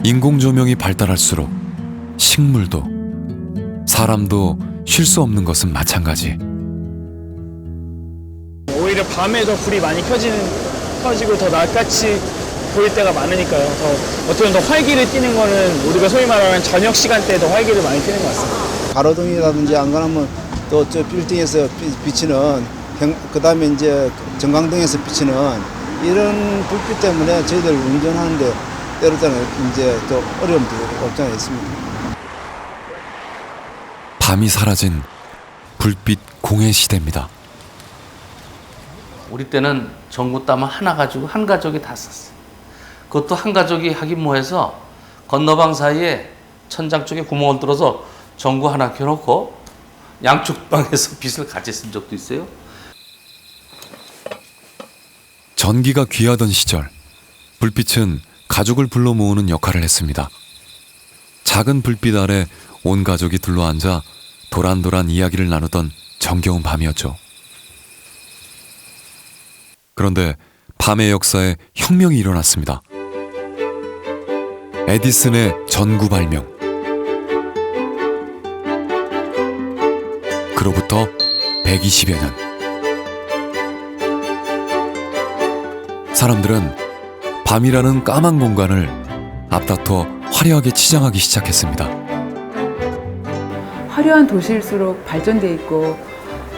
인공조명이 발달할수록 식물도 사람도 쉴 수 없는 것은 마찬가지. 오히려 밤에 더 불이 많이 켜지고 더 낯같이 보일 때가 많으니까요. 어떻게 보면 더 활기를 띠는 거는 우리가 소위 말하는 저녁 시간대에 더 활기를 많이 띠는 것 같습니다. 가로등이라든지 안 그러면 또 저 빌딩에서 비치는 그다음에 이제 전광등에서 비치는 이런 불빛 때문에 저희들 운전하는데 때로 때는 이제 또 어려움도 없지 않아 있습니다. 밤이 사라진 불빛 공해 시대입니다. 우리 때는 전구 따면 하나 가지고 한 가족이 다 썼어요. 그것도 한 가족이 하긴 뭐해서 건너방 사이에 천장 쪽에 구멍을 뚫어서 전구 하나 켜놓고 양쪽 방에서 빛을 같이 쓴 적도 있어요. 전기가 귀하던 시절, 불빛은 가족을 불러 모으는 역할을 했습니다. 작은 불빛 아래 온 가족이 둘러앉아 도란도란 이야기를 나누던 정겨운 밤이었죠. 그런데 밤의 역사에 혁명이 일어났습니다. 에디슨의 전구 발명. 그로부터 120여 년. 사람들은 밤이라는 까만 공간을 앞다퉈 화려하게 치장하기 시작했습니다. 화려한 도시일수록 발전돼 있고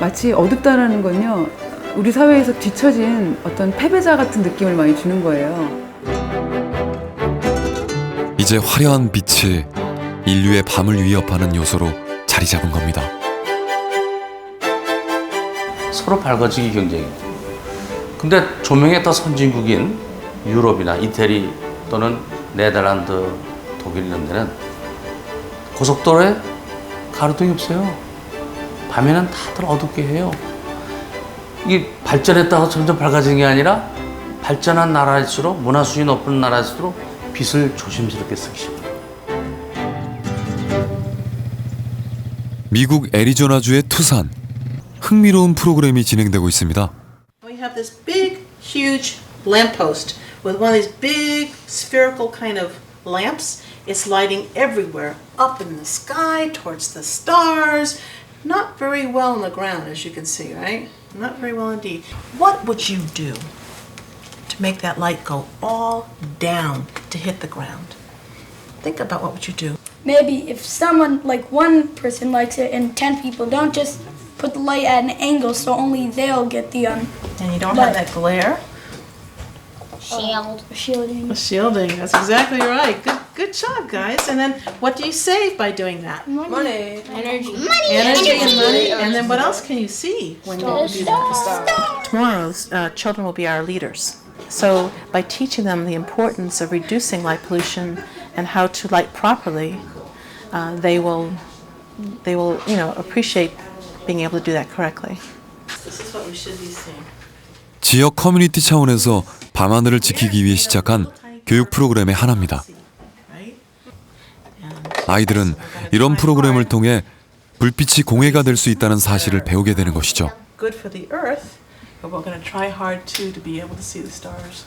마치 어둡다라는 건요, 우리 사회에서 뒤처진 어떤 패배자 같은 느낌을 많이 주는 거예요. 이제 화려한 빛이 인류의 밤을 위협하는 요소로 자리 잡은 겁니다. 서로 밝아지기 경쟁이죠. 근데 조명의 더 선진국인 유럽이나 이태리 또는 네덜란드, 독일 이런 데는 고속도로에 가로등이 없어요. 밤에는 다들 어둡게 해요. 이게 발전했다고 점점 밝아지는 게 아니라 발전한 나라일수록 문화 수준이 높은 나라일수록 빛을 조심스럽게 쓰기 시작해요. 미국 애리조나주의 투산. 흥미로운 프로그램이 진행되고 있습니다. We have this big, huge lamppost with one of these big spherical kind of lamps. It's lighting everywhere, up in the sky, towards the stars. Not very well on the ground, as you can see, right? Not very well indeed. What would you do to make that light go all down to hit the ground? Think about what would you do. Maybe if someone, like one person likes it and 10 people don't, just put the light at an angle so only they'll get the And you don't have that glare. shielding. Shielding, that's exactly right. Good job, guys. And then what do you save by doing that? Money. Energy. Energy and money. And then what else can you see when you do that? Tomorrow's children will be our leaders. So by teaching them the importance of reducing light pollution and how to light properly, they will appreciate being able to do that correctly. This is what we should be seeing. 지역 커뮤니티 차원에서 밤하늘을 지키기 위해 시작한 교육 프로그램의 하나입니다. 아이들은 이런 프로그램을 통해 불빛이 공해가 될 수 있다는 사실을 배우게 되는 것이죠. Good for the earth, but we're going to try hard too to be able to see the stars.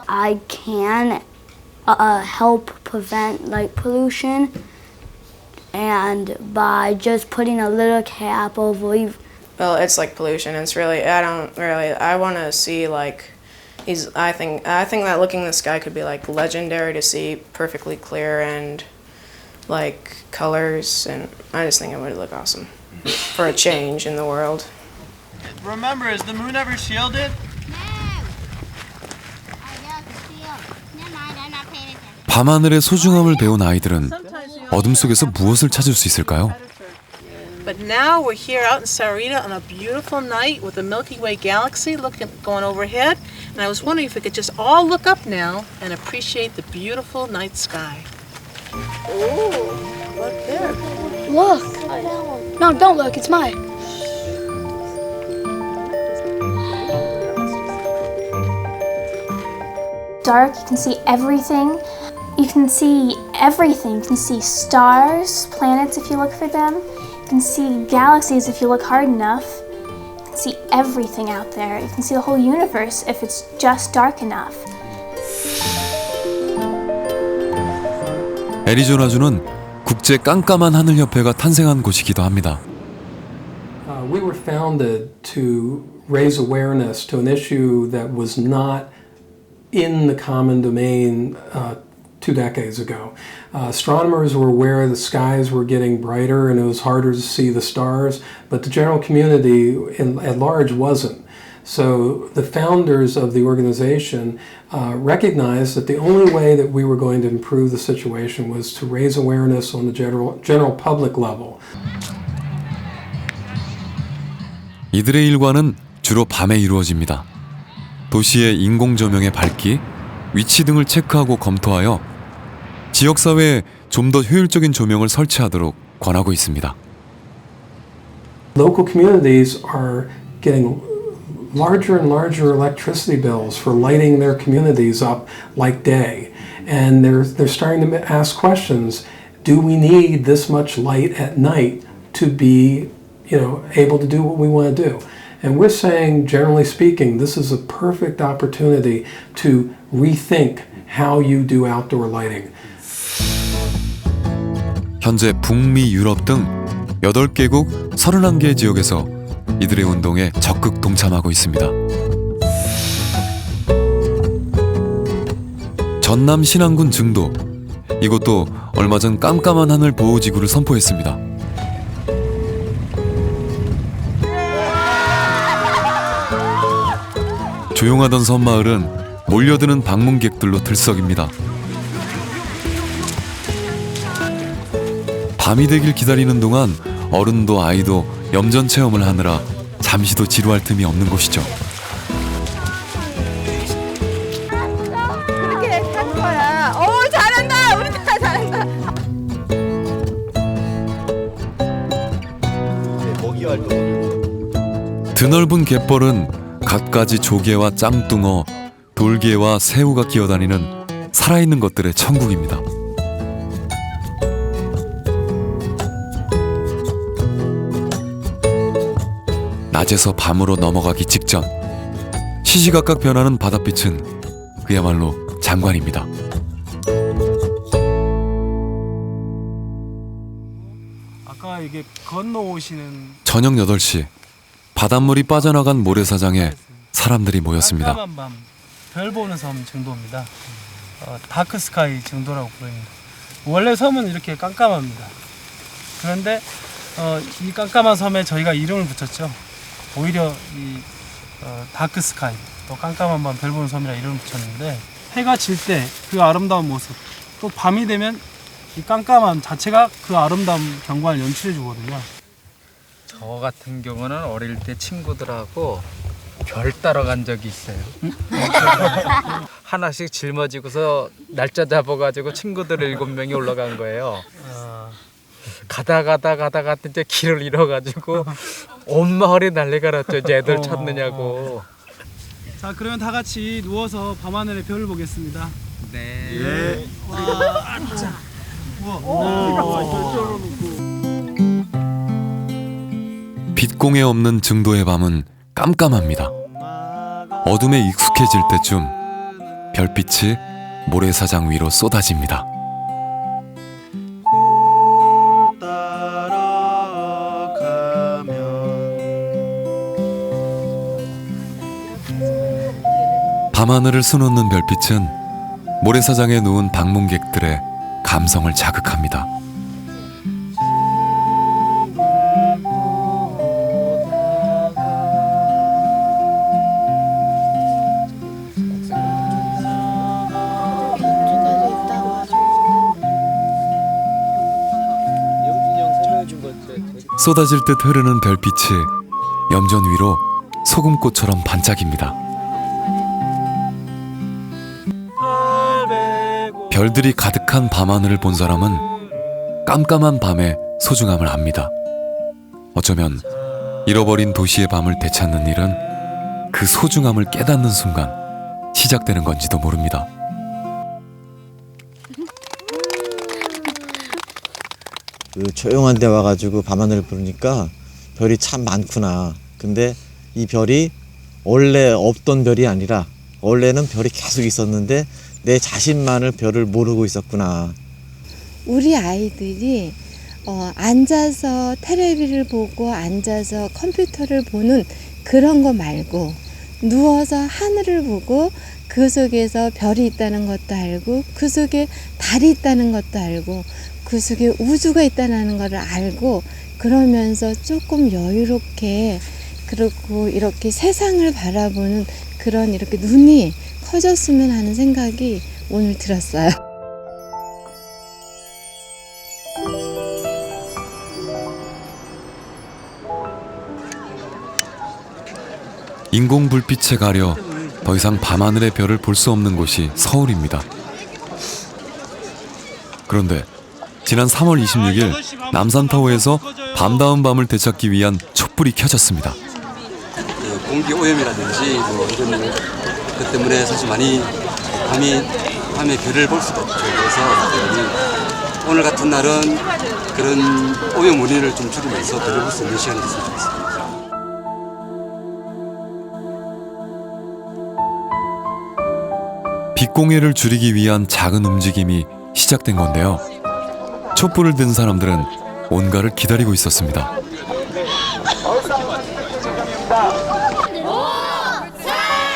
I can help prevent light pollution, and by just putting a little cap over. Well, it's like pollution. It's really, I want to see like, I think that looking in the sky could be like legendary to see perfectly clear and like colors, and I just think it would look awesome for a change in the world. Remember, is the moon ever shielded? 밤하늘의 소중함을 배운 아이들은 어둠 속에서 무엇을 찾을 수 있을까요? But now we're here out in Sarita on a beautiful night with the Milky Way galaxy going overhead, and I was wondering if we could just all look up now and appreciate the beautiful night sky. Ooh, look there. Look. No, don't look. It's mine. Dark, you can see everything. You can see everything. You can see stars, planets if you look for them. You can see galaxies if you look hard enough. You can see everything out there. You can see the whole universe if it's just dark enough. 애리조나주는 국제 깜깜한 하늘 협회가 탄생한 곳이기도 합니다. We were founded to raise awareness to an issue that was not in the common domain 2 decades ago. Astronomers were aware the skies were getting brighter and it was harder to see the stars, but the general community at large wasn't. So the founders of the organization recognized that the only way that we were going to improve the situation was to raise awareness on the general public level. 이들의 일과는 주로 밤에 이루어집니다. 도시의 인공조명의 밝기, 위치 등을 체크하고 검토하여 지역사회에 좀 더 효율적인 조명을 설치하도록 권하고 있습니다. Local communities are getting larger and larger electricity bills for lighting their communities up like day. And they're starting to ask questions. Do we need this much light at night to be, able to do what we want to do? And we're saying, generally speaking, this is a perfect opportunity to rethink how you do outdoor lighting. 현재 북미, 유럽 등 8개국 31개 지역에서 이들의 운동에 적극 동참하고 있습니다. 전남 신안군 증도, 이곳도 얼마 전 깜깜한 하늘 보호지구를 선포했습니다. 조용하던 섬마을은 몰려드는 방문객들로 들썩입니다. 밤이 되길 기다리는 동안 어른도 아이도 염전 체험을 하느라 잠시도 지루할 틈이 없는 곳이죠. 그렇게 하는 거야. 잘한다. 우리 다 잘한다. 드넓은 갯벌은 갖가지 조개와 짱뚱어, 돌개와 새우가 기어다니는 살아있는 것들의 천국입니다. 낮에서 밤으로 넘어가기 직전 시시각각 변하는 바닷빛은 그야말로 장관입니다. 아까 이게 건너오시는 저녁 8시 바닷물이 빠져나간 모래사장에 사람들이 모였습니다. 깜깜한 밤, 별 보는 섬 정도입니다. 다크 스카이 정도라고 부릅니다. 원래 섬은 이렇게 깜깜합니다. 그런데 이 깜깜한 섬에 저희가 이름을 붙였죠. 오히려 이 다크 스카이, 또 깜깜한 밤 별 보는 섬이라 이름을 붙였는데, 해가 질 때 그 아름다운 모습, 또 밤이 되면 이 깜깜함 자체가 그 아름다운 경관을 연출해 주거든요. 저 같은 경우는 어릴 때 친구들하고 별 따러 간 적이 있어요. 하나씩 짊어지고서 날짜 잡아가지고 친구들 7명이 올라간 거예요. 가다가 이제 길을 잃어가지고 온 마을이 난리가 났죠. 이제 애들 찾느냐고. 자, 그러면 다 같이 누워서 밤하늘의 별을 보겠습니다. 네. 예. 와, 자. 우와. 빛공해 없는 증도의 밤은 깜깜합니다. 어둠에 익숙해질 때쯤 별빛이 모래사장 위로 쏟아집니다. 밤하늘을 수놓는 별빛은 모래사장에 누운 방문객들의 감성을 자극합니다. 쏟아질 듯 흐르는 별빛이 염전 위로 소금꽃처럼 반짝입니다. 별들이 가득한 밤하늘을 본 사람은 깜깜한 밤의 소중함을 압니다. 어쩌면 잃어버린 도시의 밤을 되찾는 일은 그 소중함을 깨닫는 순간 시작되는 건지도 모릅니다. 그 조용한 데 와가지고 밤하늘을 보니까 별이 참 많구나. 근데 이 별이 원래 없던 별이 아니라 원래는 별이 계속 있었는데 내 자신만을 별을 모르고 있었구나. 우리 아이들이 앉아서 텔레비를 보고 앉아서 컴퓨터를 보는 그런 거 말고 누워서 하늘을 보고 그 속에서 별이 있다는 것도 알고 그 속에 달이 있다는 것도 알고 그 속에 우주가 있다는 것을 알고 그러면서 조금 여유롭게 그리고 이렇게 세상을 바라보는 그런 이렇게 눈이 커졌으면 하는 생각이 오늘 들었어요. 인공 불빛에 가려 더 이상 밤하늘의 별을 볼 수 없는 곳이 서울입니다. 그런데 지난 3월 26일 남산타워에서 밤다운 밤을 되찾기 위한 촛불이 켜졌습니다. 공기 오염이라든지 이런 것 때문에 사실 많이 밤에 별을 볼 수가 없죠. 그래서 오늘 같은 날은 그런 오염 원인을 좀 줄이면서 별을 볼 수 있는 시간이 됐으면 좋겠습니다. 빛공해를 줄이기 위한 작은 움직임이 시작된 건데요. 촛불을 든 사람들은 온가를 기다리고 있었습니다.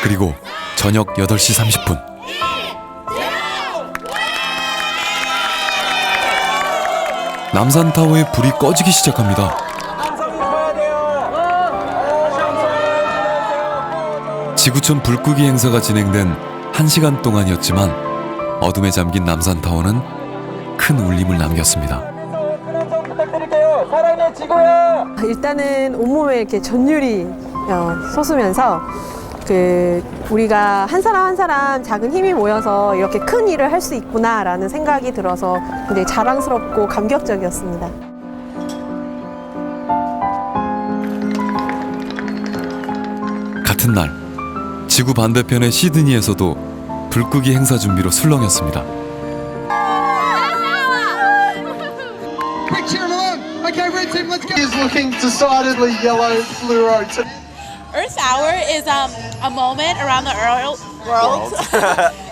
그리고 저녁 8시 30분 남산타워의 불이 꺼지기 시작합니다. 지구촌 불끄기 행사가 진행된 1시간 동안이었지만 어둠에 잠긴 남산타워는 큰 울림을 남겼습니다. 일단은 온몸에 이렇게 전율이 솟으면서 우리가 한 사람 한 사람 작은 힘이 모여서 이렇게 큰 일을 할 수 있구나라는 생각이 들어서 굉장히 자랑스럽고 감격적이었습니다. 같은 날 지구 반대편의 시드니에서도 불끄기 행사 준비로 술렁였습니다. Earth Hour is a moment around the world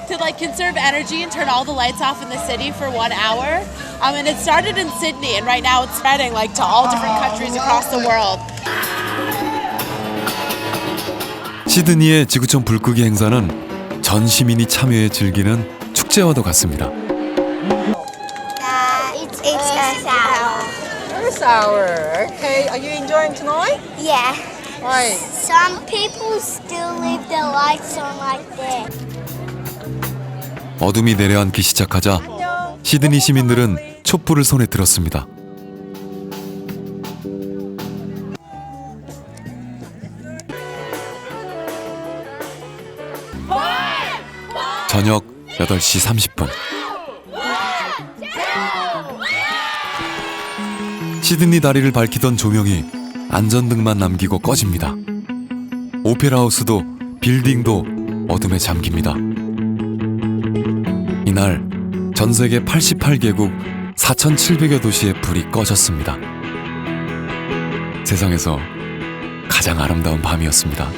to like conserve energy and turn all the lights off in the city for 1 hour. And it started in Sydney, and right now it's spreading like to all different countries across the world. 시드니의 지구촌 불끄기 행사는 전 시민이 참여해 즐기는 축제와도 같습니다. It's Earth Hour. Earth Hour. Okay, are you enjoying tonight? Yeah. Why? Some people still leave their lights on like that. 어둠이 내려앉기 시작하자 시드니 시민들은 촛불을 손에 들었습니다. 저녁 8시 30분 시드니 다리를 밝히던 조명이 안전등만 남기고 꺼집니다. 오페라하우스도 빌딩도 어둠에 잠깁니다. 이날 전 세계 88개국 4,700여 도시의 불이 꺼졌습니다. 세상에서 가장 아름다운 밤이었습니다.